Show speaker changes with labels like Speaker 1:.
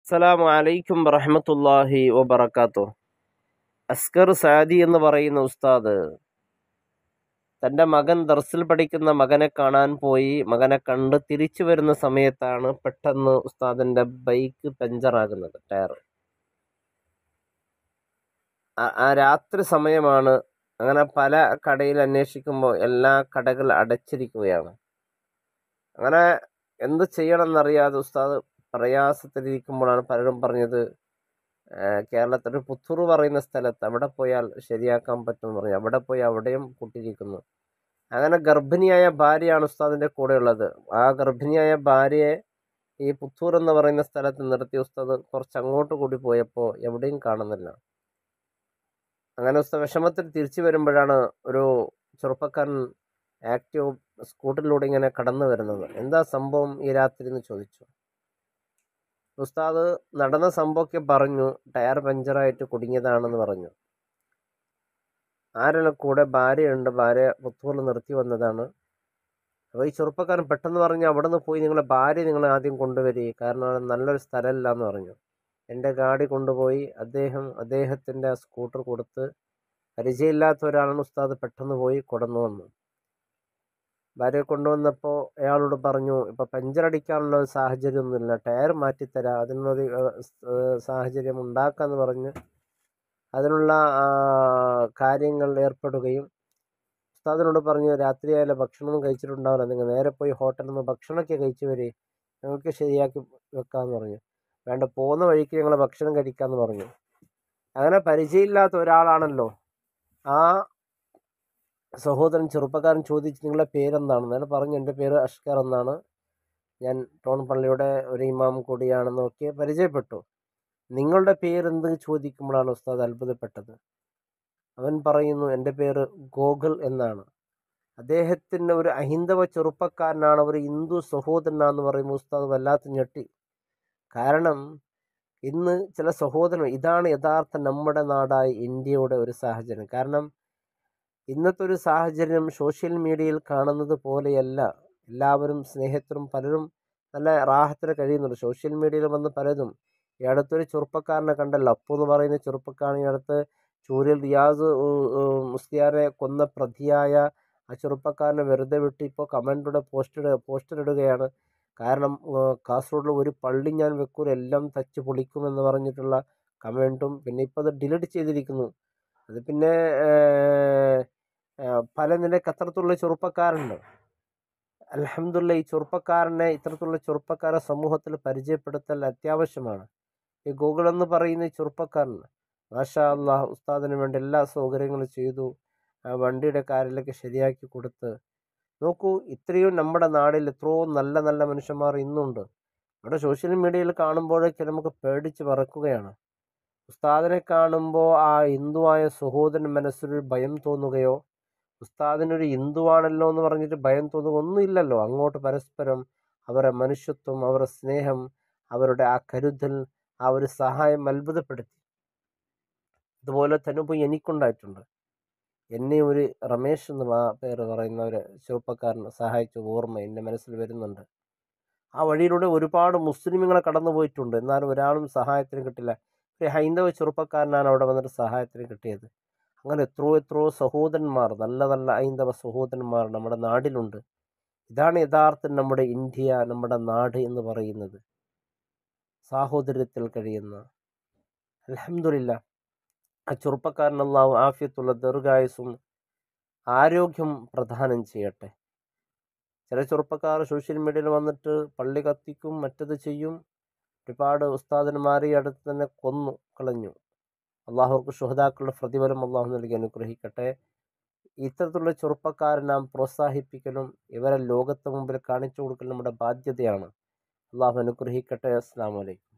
Speaker 1: അസ്സലാമു അലൈക്കും വറഹ്മത്തുള്ളാഹി വബറകാതുഹു. അസ്കർ സാദി എന്ന് പറയുന്ന ഉസ്താദ് തൻ്റെ മകൻ ദർസിൽ പഠിക്കുന്ന മകനെ കാണാൻ പോയി. മകനെ കണ്ട് തിരിച്ചു വരുന്ന സമയത്താണ് പെട്ടെന്ന് ഉസ്താദിൻ്റെ ബൈക്ക് പഞ്ചറാകുന്നത്, ടയർ. ആ രാത്രി സമയമാണ്. അങ്ങനെ പല കടയിൽ അന്വേഷിക്കുമ്പോൾ എല്ലാ കടകൾ അടച്ചിരിക്കുകയാണ്. അങ്ങനെ എന്ത് ചെയ്യണമെന്നറിയാതെ ഉസ്താദ് പ്രയാസത്തിലിരിക്കുമ്പോഴാണ് പലരും പറഞ്ഞത്, കേരളത്തിൽ പുത്തൂർ പറയുന്ന സ്ഥലത്ത് അവിടെ പോയാൽ ശരിയാക്കാൻ പറ്റുമെന്ന് പറഞ്ഞു. അവിടെ പോയി അവിടെയും പൊട്ടിയിരിക്കുന്നു. അങ്ങനെ ഗർഭിണിയായ ഭാര്യയാണ് ഉസ്താദിൻ്റെ കൂടെ ഉള്ളത്. ആ ഗർഭിണിയായ ഭാര്യയെ ഈ പുത്തൂർ എന്ന് പറയുന്ന സ്ഥലത്ത് നിർത്തി ഉസ്താദ് കുറച്ച് അങ്ങോട്ട് കൂടി പോയപ്പോൾ എവിടെയും കാണുന്നില്ല. അങ്ങനെ ഉസ്താദ് വിഷമത്തിൽ തിരിച്ചു വരുമ്പോഴാണ് ഒരു ചെറുപ്പക്കാരൻ ആക്റ്റീവ് സ്കൂട്ടറിലൂടെ ഇങ്ങനെ കടന്നു വരുന്നത്. എന്താ സംഭവം ഈ രാത്രി എന്ന് ചോദിച്ചു. ഉസ്താദ് നടന്ന സംഭവമൊക്കെ പറഞ്ഞു. ടയർ പഞ്ചറായിട്ട് കുടുങ്ങിയതാണെന്ന് പറഞ്ഞു. ആരെല്ലാം കൂടെ ഭാര്യയുണ്ട്, ഭാര്യ പുത്തൂറിൽ നിർത്തി വന്നതാണ്. അപ്പോൾ ഈ ചെറുപ്പക്കാരൻ പെട്ടെന്ന് പറഞ്ഞു, അവിടെ നിന്ന് പോയി നിങ്ങളെ ഭാര്യ നിങ്ങൾ ആദ്യം കൊണ്ടുവരിക, കാരണം അവിടെ നല്ലൊരു സ്ഥലമില്ല എന്ന് പറഞ്ഞു. എൻ്റെ ഗാഡി കൊണ്ടുപോയി അദ്ദേഹത്തിൻ്റെ സ്കൂട്ടർ കൊടുത്ത്, പരിചയമില്ലാത്ത ഒരാളാണ് ഉസ്താദ്, പെട്ടെന്ന് പോയി കൊണ്ടുവന്നു വന്നു. ഭാര്യയെ കൊണ്ടുവന്നപ്പോൾ അയാളോട് പറഞ്ഞു, ഇപ്പം പഞ്ചറടിക്കാനുള്ള ഒരു സാഹചര്യമൊന്നുമില്ല, ടയർ മാറ്റിത്തരാം, അതിനൊരു സാഹചര്യം ഉണ്ടാക്കാമെന്ന് പറഞ്ഞ് അതിനുള്ള കാര്യങ്ങൾ ഏർപ്പെടുകയും ഉസ്താദിനോട് പറഞ്ഞു, രാത്രിയായാലും ഭക്ഷണമൊന്നും കഴിച്ചിട്ടുണ്ടാവില്ല, നിങ്ങൾ നേരെ പോയി ഹോട്ടലിൽ നിന്ന് ഭക്ഷണമൊക്കെ കഴിച്ചു വരി, ഞങ്ങൾക്ക് ശരിയാക്കി വെക്കാമെന്ന് പറഞ്ഞു. വേണ്ട, പോകുന്ന വഴിക്ക് ഞങ്ങൾ ഭക്ഷണം കഴിക്കാമെന്ന് പറഞ്ഞു. അങ്ങനെ പരിചയമില്ലാത്ത ഒരാളാണല്ലോ. ആ സഹോദരൻ ചെറുപ്പക്കാരൻ ചോദിച്ചു, നിങ്ങളുടെ പേരെന്താണെന്ന്. അയാൾ പറഞ്ഞു, എൻ്റെ പേര് അഷ്കർ എന്നാണ്, ഞാൻ ടൗൺ പള്ളിയുടെ ഒരു ഇമാം കൂടിയാണെന്നൊക്കെ പരിചയപ്പെട്ടു. നിങ്ങളുടെ പേരെന്ത് ചോദിക്കുമ്പോഴാണ് ഉസ്താദ് അത്ഭുതപ്പെട്ടത്. അവൻ പറയുന്നു, എൻ്റെ പേര് ഗോകുൽ എന്നാണ്. അദ്ദേഹത്തിൻ്റെ ഒരു അഹിന്ദവ ചെറുപ്പക്കാരനാണ്, ഒരു ഹിന്ദു സഹോദരനാണെന്ന് പറയുമ്പോൾ ഉസ്താദ് വല്ലാത്ത ഞെട്ടി. കാരണം ഇന്ന് ചില സഹോദരൻ, ഇതാണ് യഥാർത്ഥ നമ്മുടെ നാടായ ഇന്ത്യയുടെ ഒരു സാഹചര്യം. കാരണം ഇന്നത്തെ ഒരു സാഹചര്യം സോഷ്യൽ മീഡിയയിൽ കാണുന്നത് പോലെയല്ല. എല്ലാവരും സ്നേഹത്തിലും പലരും നല്ല റാഹത്തിൽ കഴിയുന്നുണ്ട്. സോഷ്യൽ മീഡിയയിൽ വന്ന് പലതും, ഈ അടുത്തൊരു ചെറുപ്പക്കാരനെ കണ്ടല്ലോ, അപ്പു എന്ന് പറയുന്ന ചെറുപ്പക്കാരൻ, ഈ അടുത്ത് ചൂരിൽ റിയാസ് മുസ്ലിയാരെ കൊന്ന പ്രതിയായ ആ ചെറുപ്പക്കാരനെ വെറുതെ വിട്ട് ഇപ്പോൾ കമൻറ്റിലൂടെ പോസ്റ്റർ ഇടുകയാണ്. കാരണം കാസർഗോഡിൽ ഒരു പള്ളി ഞാൻ വെക്കൂല, എല്ലാം തച്ച് പൊളിക്കുമെന്ന് പറഞ്ഞിട്ടുള്ള കമൻറ്റും. പിന്നെ ഇപ്പോൾ അത് ഡിലീറ്റ് ചെയ്തിരിക്കുന്നു. അത് പിന്നെ പല നിലയ്ക്ക് അത്തരത്തിലുള്ള ചെറുപ്പക്കാരുണ്ട്. അൽഹംദുലില്ലാഹ്, ഈ ചെറുപ്പക്കാരനെ, ഇത്തരത്തിലുള്ള ചെറുപ്പക്കാരെ സമൂഹത്തിൽ പരിചയപ്പെടുത്തൽ അത്യാവശ്യമാണ്. ഈ ഗൂഗിൾ എന്ന് പറയുന്ന ഈ ചെറുപ്പക്കാരൻ മാഷാ അല്ലാഹ് ഉസ്താദിന് വേണ്ടി എല്ലാ സൗകര്യങ്ങളും ചെയ്തു. വണ്ടിയുടെ കാര്യത്തിലൊക്കെ ശരിയാക്കി കൊടുത്ത്. നോക്കൂ, ഇത്രയും നമ്മുടെ നാട്ടിൽ എത്രയോ നല്ല നല്ല മനുഷ്യന്മാർ ഇന്നുണ്ട്. ഇവിടെ സോഷ്യൽ മീഡിയയിൽ കാണുമ്പോഴൊക്കെ നമുക്ക് പേടിച്ച് പറക്കുകയാണ്. ഉസ്താദിനെ കാണുമ്പോൾ ആ ഹിന്ദുവായ സഹോദരൻ മനസ്സിലൊരു ഭയം തോന്നുകയോ, ഉസ്താദിനൊരു ഹിന്ദുവാണല്ലോ എന്ന് പറഞ്ഞിട്ട് ഭയം തോന്നുക ഒന്നുമില്ലല്ലോ. അങ്ങോട്ട് പരസ്പരം അവരുടെ മനുഷ്യത്വം, അവരുടെ സ്നേഹം, അവരുടെ ആ കരുതൽ, ആ ഒരു സഹായം അത്ഭുതപ്പെടുത്തി. ഇതുപോലത്തെ അനുഭവം എനിക്കുണ്ടായിട്ടുണ്ട്. എന്നെ ഒരു റമേഷ് എന്ന് പേര് പറയുന്ന ഒരു ചെറുപ്പക്കാരൻ സഹായിച്ച ഓർമ്മ എൻ്റെ മനസ്സിൽ വരുന്നുണ്ട്. ആ വഴിയിലൂടെ ഒരുപാട് മുസ്ലിമുകളെ കടന്നു പോയിട്ടുണ്ട്, എന്നാലും ഒരാളും സഹായത്തിന് കിട്ടില്ല. ഒരു ഹൈന്ദവ ചെറുപ്പക്കാരനാണ് അവിടെ വന്നിട്ട് സഹായത്തിന് കിട്ടിയത്. അങ്ങനെ എത്രയോ സഹോദരന്മാർ, നല്ല നല്ല ഹൈന്ദവ സഹോദരന്മാർ നമ്മുടെ നാട്ടിലുണ്ട്. ഇതാണ് യഥാർത്ഥം നമ്മുടെ ഇന്ത്യ, നമ്മുടെ നാട് എന്ന് പറയുന്നത്. സാഹോദര്യത്തിൽ കഴിയുന്ന, അൽഹംദുലില്ലാഹ്, ആ ചെറുപ്പക്കാരൻ അല്ലാഹു ആഫിയത്തുള്ള ദീർഘായുസ്സും ആരോഗ്യം പ്രദാനം ചെയ്യട്ടെ. ചില ചെറുപ്പക്കാർ സോഷ്യൽ മീഡിയയിൽ വന്നിട്ട് പള്ളി കത്തിക്കും, മറ്റത് ചെയ്യും. ഒരുപാട് ഉസ്താദന്മാരെ അടുത്ത് തന്നെ കൊന്നു കളഞ്ഞു. അള്ളാഹുർക്ക് ശുഹദാക്കളുടെ പ്രതിഫലം അള്ളാഹു നൽകി അനുഗ്രഹിക്കട്ടെ. ഇത്തരത്തിലുള്ള ചെറുപ്പക്കാരെ നാം പ്രോത്സാഹിപ്പിക്കലും ഇവരെ ലോകത്ത് മുമ്പിൽ കാണിച്ചു കൊടുക്കലും നമ്മുടെ ബാധ്യതയാണ്. അള്ളാഹു അനുഗ്രഹിക്കട്ടെ. അസ്സലാമു അലൈക്കും.